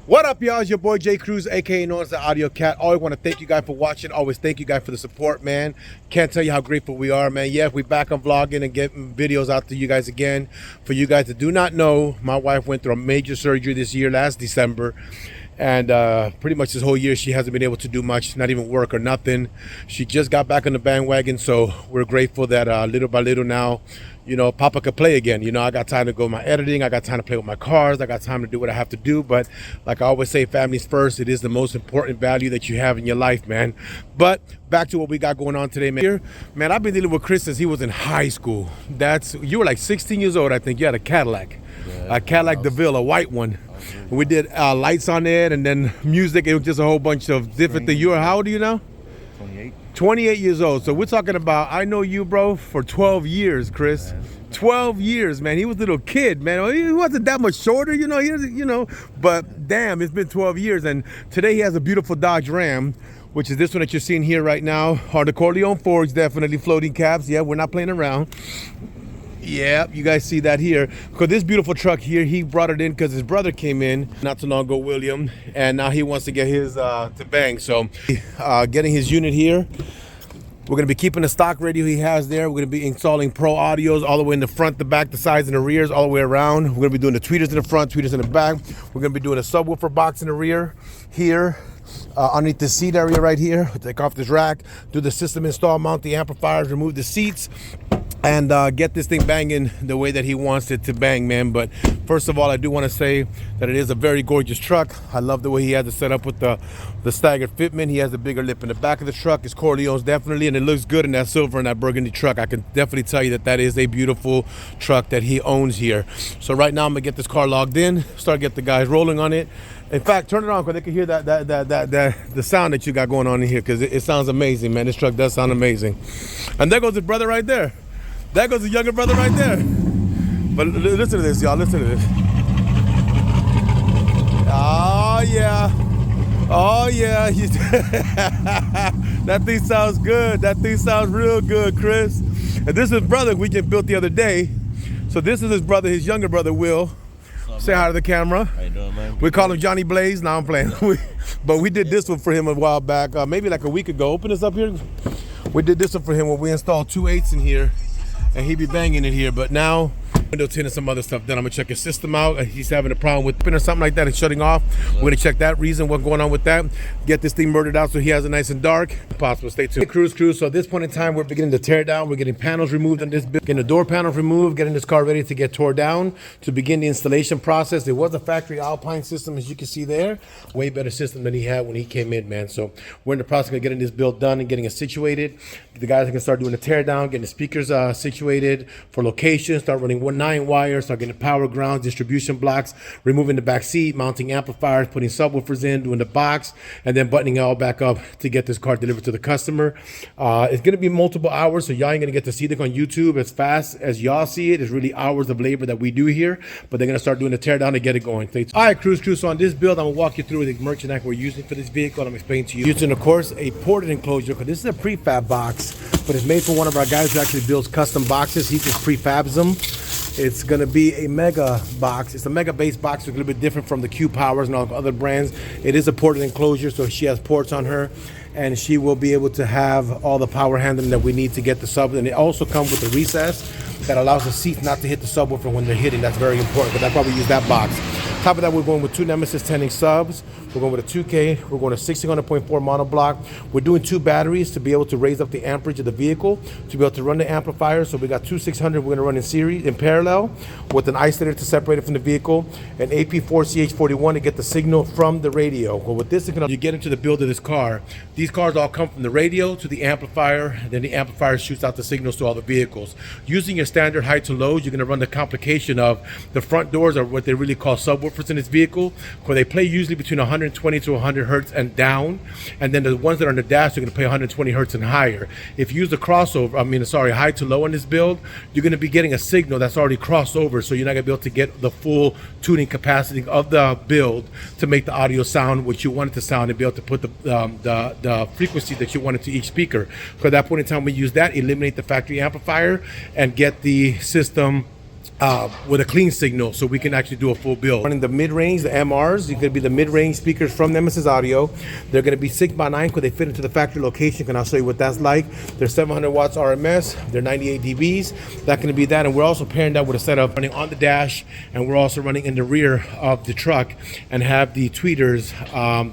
What up, y'all? It's your boy J Cruz, aka known as the AUDIOCAT. Always want to thank you guys for watching. Always thank you guys for the support, man. Can't tell you how grateful we are, man. Yeah, we back on vlogging and getting videos out to you guys again. For you guys that do not know, my wife went through a major surgery this year, last December. And pretty much this whole year she hasn't been able to do much, not even work or nothing. She just got back on the bandwagon, so we're grateful that little by little now, you know, Papa could play again. You know, I got time to go my editing, I got time to play with my cars, I got time to do what I have to do. But like I always say, family's first. It is the most important value that you have in your life, man. But back to what we got going on today, man. Here, man, I've been dealing with Chris since he was in high school. You were like 16 years old, I think. You had a Cadillac, a Cadillac DeVille, a white one. We did lights on it, and then music. It was just a whole bunch of different things. How old are you now? 28. 28 years old. So we're talking about, I know you, bro, for 12 years, Chris. 12 years, man. He was a little kid, man. He wasn't that much shorter, you know, but damn, it's been 12 years. And today he has a beautiful Dodge Ram, which is this one that you're seeing here right now. Are the Corleone Fords, definitely floating caps. Yeah, we're not playing around. Yeah, you guys see that here. Because this beautiful truck here, he brought it in because his brother came in not too long ago, William, and now he wants to get his to bang. So getting his unit here. We're going to be keeping the stock radio he has there. We're going to be installing PROAUDIOs all the way in the front, the back, the sides, and the rears, all the way around. We're going to be doing the tweeters in the front, tweeters in the back. We're going to be doing a subwoofer box in the rear here. Underneath the seat area right here. Take off this rack, do the system install, mount the amplifiers, remove the seats, and get this thing banging the way that he wants it to bang, man. But first of all, I do want to say that it is a very gorgeous truck. I love the way he has it set up with the staggered fitment. He has the bigger lip in the back of the truck. It's Corleone's definitely, and it looks good in that silver and that burgundy truck. I can definitely tell you that that is a beautiful truck that he owns here. So right now I'm gonna get this car logged in, start get the guys rolling on it. In fact, turn it on because they can hear the sound that you got going on in here, because it sounds amazing, man. This truck does sound amazing. And there goes his brother right there. There goes the younger brother right there. But listen to this, y'all. Listen to this. Oh, yeah. Oh, yeah. That thing sounds good. That thing sounds real good, Chris. And this is his brother we just built the other day. So this is his brother, his younger brother, Will. Say hi to the camera. How you doing, man? We call him Johnny Blaze. Now I'm playing. But we did this one for him a while back, maybe like a week ago. Open this up here. We did this one for him when we installed 2 8s in here, and he'd be banging it here. But now, window tint and some other stuff. Then I'm gonna check his system out. He's having a problem with pin or something like that. It's shutting off. We're gonna check that reason, what's going on with that. Get this thing murdered out so he has it nice and dark. Possible. Stay tuned. Hey, Cruise. So at this point in time, we're beginning to tear down. We're getting panels removed on this building, getting the door panels removed, getting this car ready to get tore down to begin the installation process. It was a factory Alpine system, as you can see there. Way better system than he had when he came in, man. So we're in the process of getting this build done and getting it situated. The guys can start doing the tear down, getting the speakers situated for location, start running 9 wires, start getting the power grounds, distribution blocks, removing the back seat, mounting amplifiers, putting subwoofers in, doing the box, and then buttoning it all back up to get this car delivered to the customer. It's going to be multiple hours, so y'all ain't going to get to see it on YouTube as fast as y'all see it. It's really hours of labor that we do here, but they're going to start doing the tear down to get it going. All right, Cruise. So on this build, I'm going to walk you through the merchandise we're using for this vehicle. I'm explaining to you. Using, of course, a ported enclosure, because this is a prefab box, but it's made for one of our guys who actually builds custom boxes. He just prefabs them. It's going to be a mega box. It's a mega base box. It's a little bit different from the Q Powers and all the other brands. It is a ported enclosure, so she has ports on her, and she will be able to have all the power handling that we need to get the sub. And it also comes with a recess that allows the seats not to hit the subwoofer when they're hitting. That's very important, because I probably use that box. Top of that, we're going with 2 Nemesis 10-inch subs. We're going with a 2K. We're going to 1600.4 monoblock. We're doing 2 batteries to be able to raise up the amperage of the vehicle, to be able to run the amplifier. So we got 2 600 we're going to run in series, in parallel, with an isolator to separate it from the vehicle, an AP4CH41 to get the signal from the radio. Well, with this, you get into the build of this car. These cars all come from the radio to the amplifier, and then the amplifier shoots out the signals to all the vehicles. Using your standard height to lows, you're going to run the complication of the front doors are what they really call subwoofers in this vehicle, where they play usually between 120 to 100 hertz and down, and then the ones that are on the dash are going to play 120 hertz and higher. If you use the crossover, high to low on this build, you're going to be getting a signal that's already crossed over, so you're not going to be able to get the full tuning capacity of the build to make the audio sound what you want it to sound, and be able to put the frequency that you want it to each speaker. So at that point in time, we use that, eliminate the factory amplifier, and get the system with a clean signal, so we can actually do a full build. Running the mid-range, the MRs, you could be the mid-range speakers from Nemesis Audio. They're going to be 6x9 because they fit into the factory location, and I'll show you what that's like. They're 700 watts RMS, they're 98 dBs. That's going to be that, and we're also pairing that with a setup running on the dash, and we're also running in the rear of the truck and have the tweeters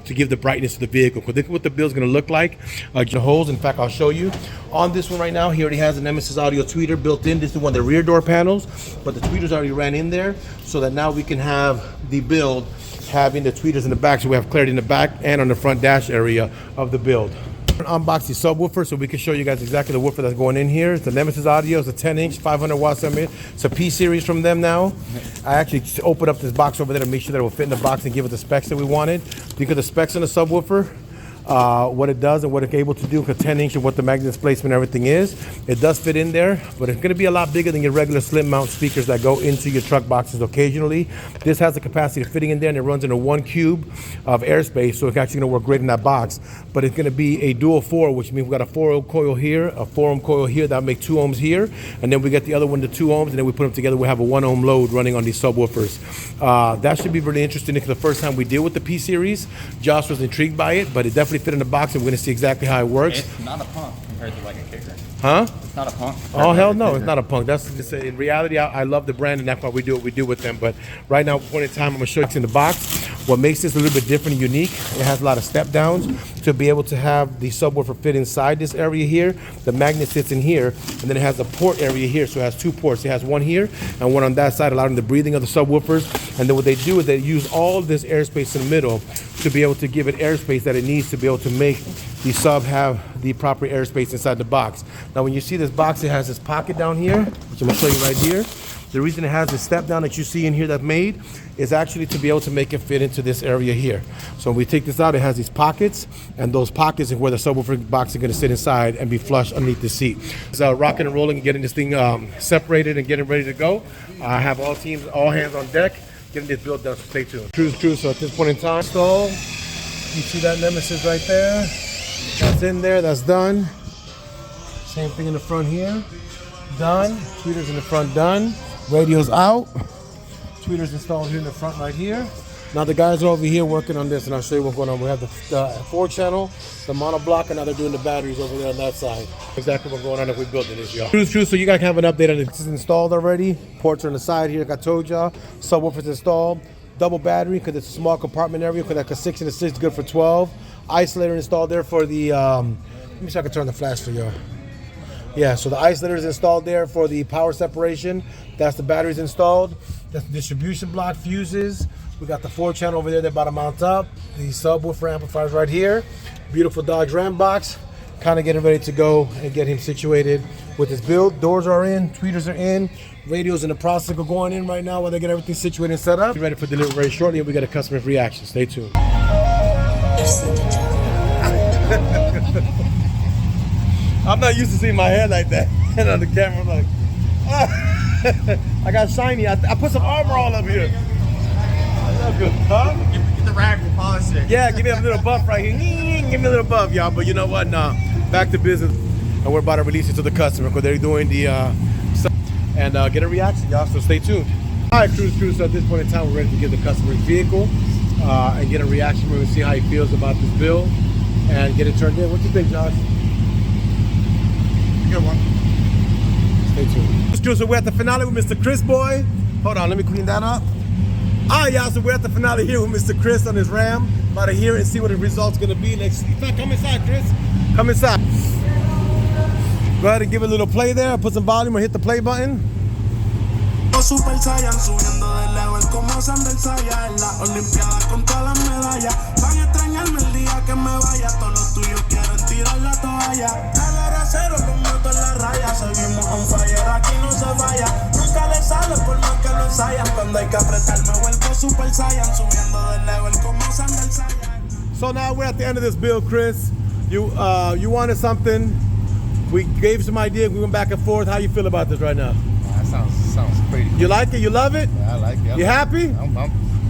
to give the brightness to the vehicle. Because this is what the build's going to look like. The holes, in fact, I'll show you. On this one right now, he already has a Nemesis Audio tweeter built in. This is one of the rear door panels, but the tweeters already ran in there, so that now we can have the build having the tweeters in the back, so we have clarity in the back and on the front dash area of the build. Unbox the subwoofer so we can show you guys exactly the woofer that's going in here. It's the Nemesis Audio. It's a 10-inch, 500 watts. It's a P series from them now. I actually opened up this box over there to make sure that it will fit in the box and give it the specs that we wanted. Because the specs on the subwoofer, what it does and what it's able to do, because 10-inch of what the magnet displacement and everything is, it does fit in there, but it's going to be a lot bigger than your regular slim mount speakers that go into your truck boxes occasionally. This has the capacity of fitting in there, and it runs into 1 cube of airspace, so it's actually going to work great in that box. But it's going to be a dual 4, which means we've got a 4-ohm coil here, a 4-ohm coil here, that'll make 2 ohms here, and then we get the other one to 2 ohms, and then we put them together, we have a 1 ohm load running on these subwoofers. That should be really interesting, because the first time we deal with the P series, Josh was intrigued by it, but it definitely fit in the box, and we're going to see exactly how it works. It's not a pump compared to like a kicker. Huh? It's not a punk. Oh, hell no, it's not a punk. That's just, in reality, I love the brand, and that's why we do what we do with them. But right now, point in time, I'm going to show you in the box. What makes this a little bit different and unique, it has a lot of step downs to be able to have the subwoofer fit inside this area here. The magnet sits in here, and then it has a port area here, so it has 2 ports. It has one here and one on that side, allowing the breathing of the subwoofers. And then what they do is they use all of this airspace in the middle to be able to give it airspace that it needs to be able to make the sub have the proper airspace inside the box. Now, when you see this box, it has this pocket down here, which I'm going to show you right here. The reason it has the step down that you see in here that's made is actually to be able to make it fit into this area here. So when we take this out, it has these pockets, and those pockets is where the subwoofer box is going to sit inside and be flush underneath the seat. So rocking and rolling and getting this thing separated and getting ready to go. I have all teams, all hands on deck, getting this build done, so stay tuned. True. So at this point in time, install. You see that Nemesis right there? That's in there, that's done. Same thing in the front here, done. Tweeters in the front, done. Radio's out. Tweeters installed here in the front right here. Now the guys are over here working on this, and I'll show you what's going on. We have the 4-channel, the monoblock, and now they're doing the batteries over there on that side. Exactly what's going on if we built it, y'all. True, so you guys have an update on it. This is installed already. Ports are on the side here, like I told y'all. Subwoofer's installed. Double battery, because it's a small compartment area, because like a 6 and a 6 is good for 12. Isolator installed there for the, let me see if I can turn the flash for y'all. Yeah, so the isolator is installed there for the power separation. That's the batteries installed. That's the distribution block, fuses. We got the 4-channel over there that about to mount up. The subwoofer amplifiers right here. Beautiful Dodge Ram box. Kind of getting ready to go and get him situated with his build. Doors are in, tweeters are in. Radio's in the process of going in right now while they get everything situated and set up. Be ready for delivery very shortly, and we get a customer's reaction. Stay tuned. I'm not used to seeing my hair like that. And on the camera, I'm like, I got shiny. I put some armor all up here. That's good. Huh? Get the rag, we'll polish it. Yeah, give me a little buff right here. Give me a little buff, y'all. But you know what? Nah, back to business. And we're about to release it to the customer because they're doing the and get a reaction, y'all. So stay tuned. All right, crew. So at this point in time, we're ready to give the customer his vehicle and get a reaction. We're going to see how he feels about this build and get it turned in. What do you think, Josh? Good one. Stay tuned. So we're at the finale with Mr. Chris Boy. Hold on, let me clean that up. All right, y'all, so we're at the finale here with Mr. Chris on his Ram. About to hear it and see what the result's gonna be. Next, come inside, Chris. Come inside. Go ahead and give it a little play there. Put some volume or hit the play button. Super Saiyan subiendo de level como Sandel Saya en la Olimpiada con todas las medallas. Van a extrañarme el día que me vaya. Todos los tuyos quieren tirar la toalla. El cero los meto en la raya. Seguimos on fire, aquí no se vaya. Nunca le sale por más que lo ensayan. Cuando hay que apretar me vuelvo Super Saiyan subiendo de level como Sandel Saya. So now we're at the end of this build, Chris. You wanted something. We gave you some ideas. We went back and forth. How you feel about this right now? That sounds pretty good. You like it? You love it? Yeah, I like it. You happy? I'm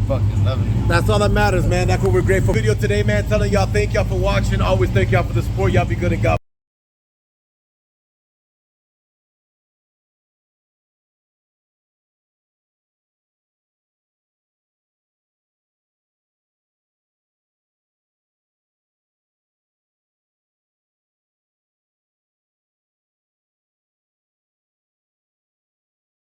fucking loving it. That's all that matters, man. That's what we're grateful for. Video today, man. Telling y'all, thank y'all for watching. Always thank y'all for the support. Y'all be good and God.